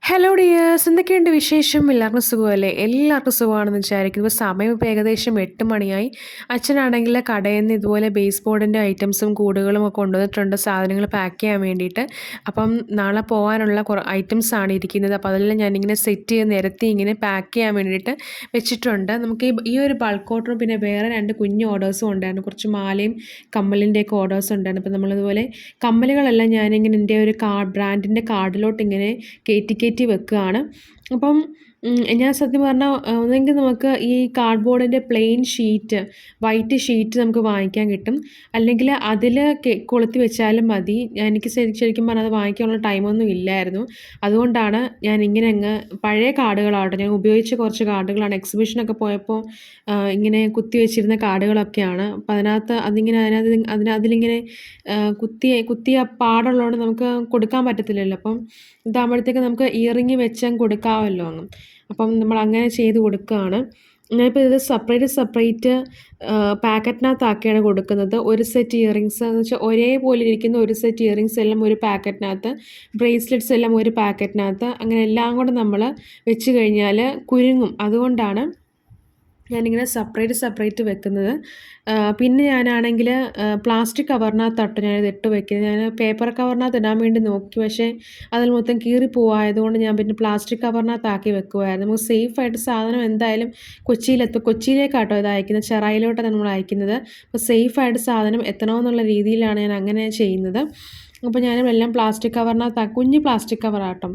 Hello dears, എന്തൊക്കെയുണ്ട് വിശേഷം? എല്ലാവർക്കും സുഖമല്ലേ? എല്ലാവർക്കും സുഖമാണെന്ന് വിചാരിക്കുന്നു. ഇപ്പോൾ സമയം ഇപ്പോൾ ഏകദേശം 8 മണിയായി. അച്ഛനാണെങ്കിൽ കടയിൽ നിന്ന് ഇതുപോലെ ബേസ് ബോർഡിൻ്റെ ഐറ്റംസും കൂടുകളും ഒക്കെ കൊണ്ടുവന്നിട്ടുണ്ട്, സാധനങ്ങൾ പാക്ക് ചെയ്യാൻ വേണ്ടിയിട്ട്. അപ്പം നാളെ പോകാനുള്ള കുറേ ഐറ്റംസാണ് ഇരിക്കുന്നത്. അപ്പോൾ അതെല്ലാം ഞാനിങ്ങനെ സെറ്റ് ചെയ്ത് നിരത്തി ഇങ്ങനെ പാക്ക് ചെയ്യാൻ വേണ്ടിയിട്ട് വെച്ചിട്ടുണ്ട്. നമുക്ക് ഈ ഒരു ബൾക്ക് ഓർഡറും പിന്നെ വേറെ 2 കുഞ്ഞ് ഓർഡേഴ്സും ഉണ്ടായിരുന്നു. കുറച്ച് മാലയും കമ്മലിൻ്റെയൊക്കെ ഓർഡേഴ്സ് ഉണ്ടായിരുന്നു. അപ്പോൾ നമ്മളിതുപോലെ കമ്മലുകളെല്ലാം ഞാനിങ്ങനെ എൻ്റെ ഒരു ബ്രാൻഡിൻ്റെ കാർഡിലോട്ട് ഇങ്ങനെ കയറ്റി വെക്കുകയാണ്. അപ്പം ഞാൻ സത്യം പറഞ്ഞാൽ ഒന്നെങ്കിൽ നമുക്ക് ഈ കാർഡ്ബോർഡിൻ്റെ പ്ലെയിൻ ഷീറ്റ്, വൈറ്റ് ഷീറ്റ് നമുക്ക് വാങ്ങിക്കാൻ കിട്ടും. അല്ലെങ്കിൽ അതിൽ കൊളുത്തി വെച്ചാലും മതി. എനിക്ക് ശരിക്കും പറഞ്ഞാൽ അത് വാങ്ങിക്കാനുള്ള ടൈമൊന്നും ഇല്ലായിരുന്നു. അതുകൊണ്ടാണ് ഞാൻ ഇങ്ങനെ അങ്ങ് പഴയ കാർഡുകളാവട്ടെ, ഞാൻ ഉപയോഗിച്ച കുറച്ച് കാർഡുകളാണ്. എക്സിബിഷനൊക്കെ പോയപ്പോൾ ഇങ്ങനെ കുത്തി വെച്ചിരുന്ന കാർഡുകളൊക്കെയാണ്. അപ്പം അതിലിങ്ങനെ കുത്തിയ പാടുള്ളതുകൊണ്ട് നമുക്ക് കൊടുക്കാൻ പറ്റത്തില്ലല്ലോ. അപ്പം ഇതാകുമ്പോഴത്തേക്ക് നമുക്ക് ഇയറിങ് വെച്ചങ്ങ് കൊടുക്കാമല്ലോ അങ്ങ്. അപ്പം നമ്മൾ അങ്ങനെ ചെയ്ത് കൊടുക്കുകയാണ്. ഞാനിപ്പോൾ ഇത് സെപ്പറേറ്റ് പാക്കറ്റിനകത്താക്കിയാണ് കൊടുക്കുന്നത്. ഒരു സെറ്റ് ഇയറിങ്സ് എന്ന് വെച്ചാൽ ഒരേപോലെ ഇരിക്കുന്ന ഒരു സെറ്റ് ഇയറിങ്സ് എല്ലാം ഒരു പാക്കറ്റിനകത്ത്, ബ്രേസ്ലെറ്റ്സ് എല്ലാം ഒരു പാക്കറ്റിനകത്ത്, അങ്ങനെ എല്ലാം കൂടെ നമ്മൾ വെച്ച് കഴിഞ്ഞാൽ കുരുങ്ങും. അതുകൊണ്ടാണ് ഞാനിങ്ങനെ സെപ്പറേറ്റ് വെക്കുന്നത്. പിന്നെ ഞാനാണെങ്കിൽ പ്ലാസ്റ്റിക് കവറിനകത്തട്ട് ഞാനിത് ഇട്ട് വെക്കുന്നത്. ഞാൻ പേപ്പർ കവറിനകത്ത് ഇടാൻ വേണ്ടി നോക്കി, പക്ഷേ അതിൽ മൊത്തം കീറിപ്പോവായതുകൊണ്ട് ഞാൻ പിന്നെ പ്ലാസ്റ്റിക് കവറിനകത്താക്കി വെക്കുമായിരുന്നു. നമുക്ക് സേഫായിട്ട് സാധനം എന്തായാലും കൊച്ചിയിലേക്കാട്ടോ ഇത് അയക്കുന്നത്, ചെറായിലോട്ടാണ് നമ്മൾ അയക്കുന്നത്. അപ്പോൾ സേഫായിട്ട് സാധനം എത്തണമെന്നുള്ള രീതിയിലാണ് ഞാൻ അങ്ങനെ ചെയ്യുന്നത്. അപ്പോൾ ഞാനും എല്ലാം പ്ലാസ്റ്റിക് കവറിനകത്താക്കി, കുഞ്ഞ് പ്ലാസ്റ്റിക് കവറാട്ടോ,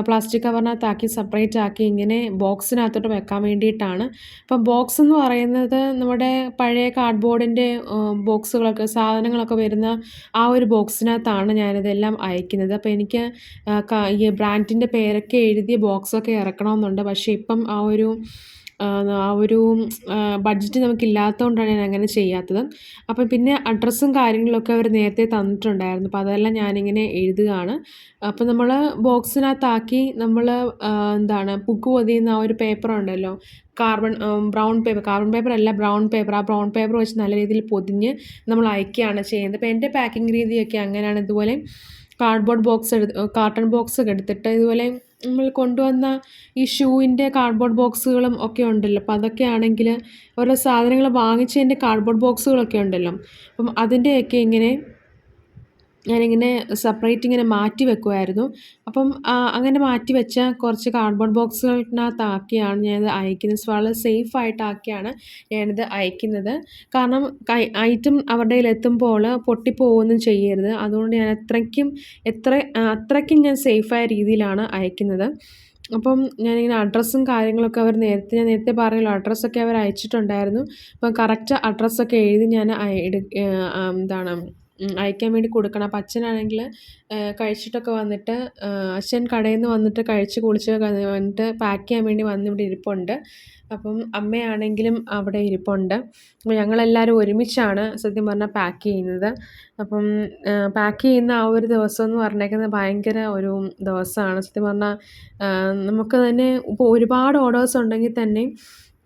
പ്ലാസ്റ്റിക് കവറിനകത്താക്കി സെപ്പറേറ്റ് ആക്കി ഇങ്ങനെ ബോക്സിനകത്തോട്ട് വെക്കാൻ വേണ്ടിയിട്ടാണ്. അപ്പം ബോക്സ് എന്ന് പറയുന്നത് നമ്മുടെ പഴയ കാർഡ്ബോർഡിൻ്റെ ബോക്സുകളൊക്കെ, സാധനങ്ങളൊക്കെ വരുന്ന ആ ഒരു ബോക്സിനകത്താണ് ഞാനിതെല്ലാം അയക്കുന്നത്. അപ്പോൾ എനിക്ക് ഈ ബ്രാൻഡിൻ്റെ പേരൊക്കെ എഴുതിയ ബോക്സൊക്കെ ഇറക്കണമെന്നുണ്ട്. പക്ഷേ ഇപ്പം ആ ഒരു ബഡ്ജറ്റ് നമുക്കില്ലാത്തതുകൊണ്ടാണ് ഞാൻ അങ്ങനെ ചെയ്യാത്തത്. അപ്പം പിന്നെ അഡ്രസ്സും കാര്യങ്ങളൊക്കെ അവർ നേരത്തെ തന്നിട്ടുണ്ടായിരുന്നു. അപ്പോൾ അതെല്ലാം ഞാനിങ്ങനെ എഴുതുകയാണ്. അപ്പോൾ നമ്മൾ ബോക്സിനകത്താക്കി നമ്മൾ പുക്ക് പൊതിയുന്ന ആ ഒരു പേപ്പർ ഉണ്ടല്ലോ, ബ്രൗൺ പേപ്പർ അല്ല, ബ്രൗൺ പേപ്പർ. ആ ബ്രൗൺ പേപ്പർ വെച്ച് നല്ല രീതിയിൽ പൊതിഞ്ഞ് നമ്മൾ അയക്കുകയാണ് ചെയ്യുന്നത്. അപ്പോൾ എൻ്റെ പാക്കിംഗ് രീതിയൊക്കെ അങ്ങനെയാണ്. ഇതുപോലെ കാർട്ടൺ ബോക്സ് എടുത്തിട്ട് ഇതുപോലെ നമ്മൾ കൊണ്ടുവന്ന ഈ ഷൂവിൻ്റെ കാർഡ്ബോർഡ് ബോക്സുകളും ഒക്കെ ഉണ്ടല്ലോ. അപ്പോൾ അതൊക്കെ ആണെങ്കിൽ ഓരോ സാധനങ്ങൾ വാങ്ങിച്ചതിൻ്റെ കാർഡ്ബോർഡ് ബോക്സുകളൊക്കെ ഉണ്ടല്ലോ. അപ്പം അതിൻ്റെയൊക്കെ ഞാനിങ്ങനെ സെപ്പറേറ്റ് ഇങ്ങനെ മാറ്റി വെക്കുമായിരുന്നു. അപ്പം അങ്ങനെ മാറ്റി വെച്ച കുറച്ച് കാർഡ്ബോർഡ് ബോക്സുകളിനകത്താക്കിയാണ് ഞാനിത് അയക്കുന്നത്. വളരെ സേഫായിട്ടാക്കിയാണ് ഞാനിത് അയക്കുന്നത്. കാരണം ഐറ്റം അവരുടെ കയ്യിലെത്തുമ്പോൾ പൊട്ടിപ്പോവുകയൊന്നും ചെയ്യരുത്. അതുകൊണ്ട് ഞാൻ അത്രയ്ക്കും ഞാൻ സേഫായ രീതിയിലാണ് അയക്കുന്നത്. അപ്പം ഞാനിങ്ങനെ അഡ്രസ്സും കാര്യങ്ങളൊക്കെ ഞാൻ നേരത്തെ പറഞ്ഞല്ലോ, അഡ്രസ്സൊക്കെ അവർ അയച്ചിട്ടുണ്ടായിരുന്നു. അപ്പം കറക്റ്റ് അഡ്രസ്സൊക്കെ എഴുതി ഞാൻ അയക്കാൻ വേണ്ടി കൊടുക്കണം. അപ്പം അച്ഛനാണെങ്കിൽ കഴിച്ചിട്ടൊക്കെ വന്നിട്ട്, അച്ഛൻ കടയിൽ നിന്ന് വന്നിട്ട് കഴിച്ച് കുളിച്ചൊക്കെ വന്നിട്ട് പാക്ക് ചെയ്യാൻ വേണ്ടി വന്നിവിടെ ഇരിപ്പുണ്ട്. അപ്പം അമ്മയാണെങ്കിലും അവിടെ ഇരിപ്പുണ്ട്. അപ്പോൾ ഞങ്ങളെല്ലാവരും ഒരുമിച്ചാണ് സത്യം പറഞ്ഞാൽ പാക്ക് ചെയ്യുന്നത്. അപ്പം പാക്ക് ചെയ്യുന്ന ആ ഒരു ദിവസം എന്ന് പറഞ്ഞേക്കുന്നത് ഭയങ്കര ഒരു ദിവസമാണ് സത്യം പറഞ്ഞാൽ. നമുക്ക് തന്നെ ഇപ്പോൾ ഒരുപാട് ഓർഡേഴ്സ് ഉണ്ടെങ്കിൽ തന്നെ,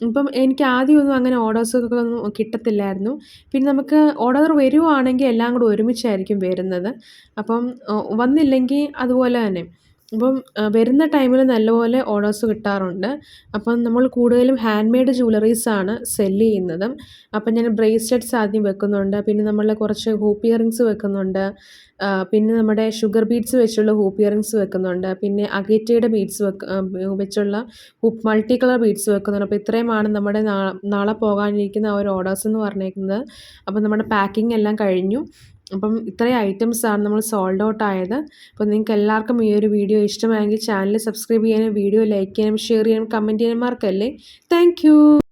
ഇപ്പം എനിക്ക് ആദ്യമൊന്നും അങ്ങനെ ഓർഡേഴ്സൊക്കെ ഒന്നും കിട്ടത്തില്ലായിരുന്നു. പിന്നെ നമുക്ക് ഓർഡർ വരുവാണെങ്കിൽ എല്ലാം കൂടെ ഒരുമിച്ചായിരിക്കും വരുന്നത്. അപ്പം വന്നില്ലെങ്കിൽ അതുപോലെ തന്നെ. അപ്പം വരുന്ന ടൈമിൽ നല്ലപോലെ ഓർഡേഴ്സ് കിട്ടാറുണ്ട്. അപ്പം നമ്മൾ കൂടുതലും ഹാൻഡ് മെയ്ഡ് ജ്വല്ലറീസാണ് സെല്ല് ചെയ്യുന്നത്. അപ്പം ഞാൻ ബ്രേസ്ലെറ്റ്സ് ആദ്യം വെക്കുന്നുണ്ട്. പിന്നെ നമ്മൾ കുറച്ച് ഹൂപ്പ് ഇയറിങ്സ് വെക്കുന്നുണ്ട്. പിന്നെ നമ്മുടെ ഷുഗർ ബീഡ്സ് വെച്ചുള്ള ഹൂപ്പ് ഇയറിങ്സ് വെക്കുന്നുണ്ട്. പിന്നെ അഗേറ്റയുടെ ബീഡ്സ് വെച്ചുള്ള മൾട്ടി കളർ ബീഡ്സ് വെക്കുന്നുണ്ട്. അപ്പോൾ ഇത്രയുമാണ് നമ്മുടെ നാളെ പോകാനിരിക്കുന്ന ആ ഒരു ഓർഡേഴ്സ് എന്ന് പറഞ്ഞേക്കുന്നത്. അപ്പം നമ്മുടെ പാക്കിംഗ് എല്ലാം കഴിഞ്ഞു. അപ്പം ഇത്രയും ഐറ്റംസാണ് നമ്മൾ സോൾഡ് ഔട്ട് ആയത്. അപ്പോൾ നിങ്ങൾക്ക് എല്ലാവർക്കും ഈ ഒരു വീഡിയോ ഇഷ്ടമായെങ്കിൽ ചാനൽ സബ്സ്ക്രൈബ് ചെയ്യാനും വീഡിയോ ലൈക്ക് ചെയ്യാനും ഷെയർ ചെയ്യാനും കമൻറ്റ് ചെയ്യാനും മറക്കല്ലേ. താങ്ക്